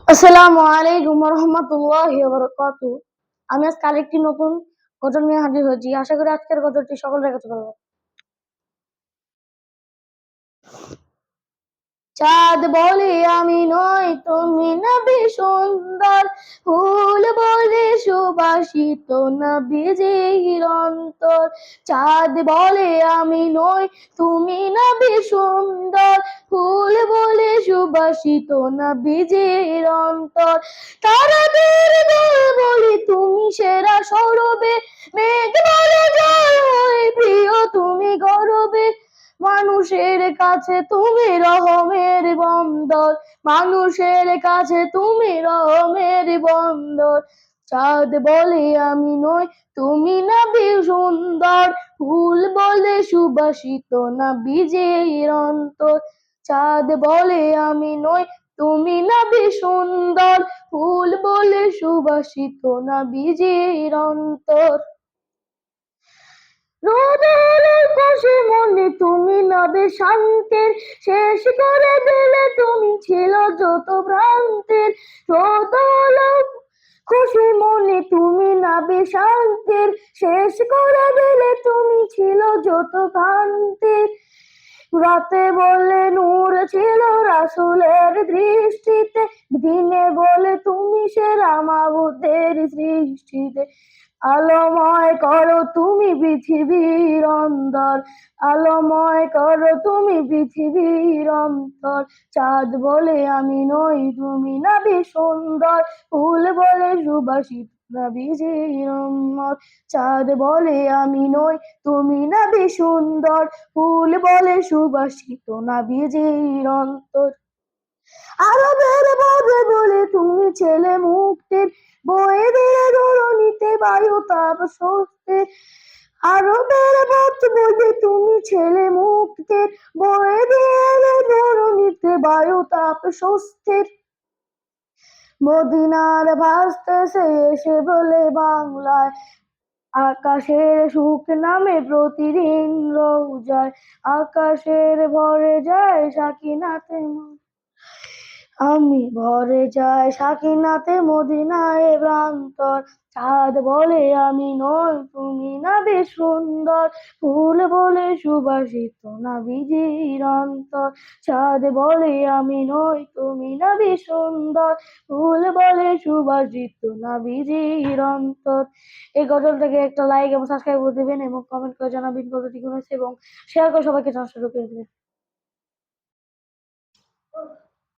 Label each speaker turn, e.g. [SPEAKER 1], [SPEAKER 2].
[SPEAKER 1] আসসালামু আলাইকুম রহমতুল্লাহি ওয়া বারাকাতুহু। আমি আজকে আরেকটি নতুন গজল নিয়ে হাজির হয়েছি। আশা করি আজকের গজলটি সকলের কাছে ভালো লাগবে। চাঁদ বলে আমি নই তুমি নবী সুন্দর, ফুল বলে সুবাসিত নবীজির অন্তর। চাঁদ বলে আমি নই তুমি নবী সুন্দর, ফুল বলে সুবাসিত নবীজির অন্তর। তারাদের দল বলি তুমি সেরা সৌরভে, মেঘ বলে জল হয়ে প্রিয় তুমি গৌরবে। মানুষের কাছে তুমি রহমের বন্দর, মানুষের কাছে তুমি রহমের বন্দর। চাঁদ বলে আমি নই তুমি নবী সুন্দর, ফুল বলে সুবাসিত নবীজির অন্তর। চাঁদ বলে আমি নই তুমি নবী সুন্দর, ফুল বলে সুবাসিত নবীজির অন্তর। রোদের খুশি মনে তুমি নবে শান্তির, শেষ করে দিলে তুমি ছিল যত ভ্রান্তির। রোদ খুশি মনে তুমি নবে শান্তির, শেষ করে দিলে তুমি ছিল যত ভ্রান্তির। রাতে বলে নূর ছিল রাসূলের দৃষ্টিতে, দিনে বলে তুমি সেরা মাবুদের সৃষ্টিতে। আলোময় করো তুমি পৃথিবীর অন্তর, আলোময় করো তুমি পৃথিবীর অন্তর। চাঁদ বলে আমি নই তুমি নবী সুন্দর, ফুল বলে সুবাসিত নবীজির উম্মত। চাঁদ বলে আমি নই তুমি নবী সুন্দর, ফুল বলে সুবাসিত নবীজির অন্তর। আরবের বাজে বলে তুমি ছেলে মুক্তির, বয়ে দিলে ধরণীতে বায়ু তাপ স্বস্তি। আরবের বাজ বলে তুমি ছেলে মুক্তির, বয়ে দিলে ধরণীতে বায়ু তাপ স্বস্তির। মদিনার ভাসতেছে এসে বলে বাংলায়, আকাশের সুখ নামে প্রতিদিন রোজায়, আকাশের ভরে যায় সাকিনাতে আমি ভরে যাই সাকিনাতে মদিনায় প্রান্তর। চাঁদ বলে আমি নই তুমি নবী সুন্দর, ফুল বলে সুবাসিত নবীজির অন্তর। চাঁদ বলে আমি নই তুমি নবী সুন্দর, ফুল বলে সুবাসিত নবীজির অন্তর। এই গজলটাকে একটা লাইক এবং সাবস্ক্রাইব করে দেবেন এবং কমেন্ট করে জানাবেন গজলটি কেমন হয়েছে এবং শেয়ার করে সবাইকে জানার সুযোগ করে দেবেন।